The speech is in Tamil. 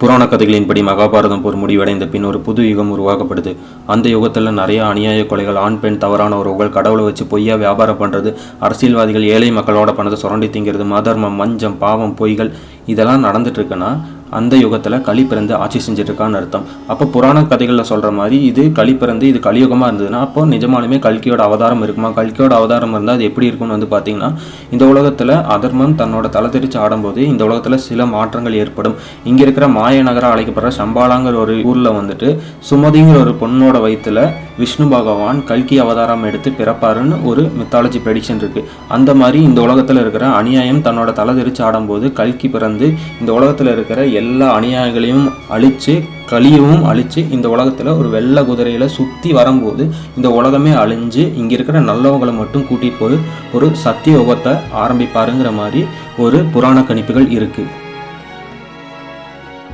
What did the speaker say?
புராண கதைகளின்படி மகாபாரதம் போர் முடிவடைந்த பின் ஒரு புது யுகம் உருவாக்கப்படுது. அந்த யுகத்தில் நிறைய அநியாய கொலைகள், ஆண் பெண் தவறான உறவுகள், கடவுளை வச்சு பொய்யா வியாபாரம் பண்ணுறது, அரசியல்வாதிகள் ஏழை மக்களோட பணத்தை சுரண்டி திங்கிறது, மதர்மம், மஞ்சம், பாவம், பொய்கள் இதெல்லாம் நடந்துட்டு இருக்குன்னா அந்த யுகத்தில் களி பிறந்து ஆட்சி செஞ்சுட்டு இருக்கான்னு அர்த்தம். அப்போ புராண கதைகளில் சொல்கிற மாதிரி இது களி பிறந்து இது கலியுகமாக இருந்ததுன்னா அப்போ நிஜமாலுமே கல்கியோட அவதாரம் இருக்குமா? கல்கியோட அவதாரம் இருந்தால் அது எப்படி இருக்கும்னு பார்த்தீங்கன்னா, இந்த உலகத்தில் அதர்மம் தன்னோட தலை தெரிச்சு ஆடும்போது இந்த உலகத்தில் சில மாற்றங்கள் ஏற்படும். இங்கே இருக்கிற மாய நகரம் அழைக்கப்படுற சம்பாலாங்கிற ஒரு ஊரில் சுமதிங்கிற ஒரு பொண்ணோட வயிற்றுல விஷ்ணு பகவான் கல்கி அவதாரம் எடுத்து பிறப்பாருன்னு ஒரு மித்தாலஜி ப்ரெடிக்ஷன் இருக்குது. அந்த மாதிரி இந்த உலகத்தில் இருக்கிற அநியாயம் தன்னோட தலை தெரிச்சு ஆடும்போது கல்கி பிறந்து இந்த உலகத்தில் இருக்கிற எல்லா அநியாயங்களையும் அழித்து கலியவும் அழித்து இந்த உலகத்தில் ஒரு வெள்ளை குதிரையில் சுற்றி வரும்போது இந்த உலகமே அழிஞ்சு இங்கே இருக்கிற நல்லவங்களை மட்டும் கூட்டிகிட்டு போய் ஒரு சத்திய யுகத்தை ஆரம்பிப்பாருங்கிற மாதிரி ஒரு புராண கணிப்புகள் இருக்குது.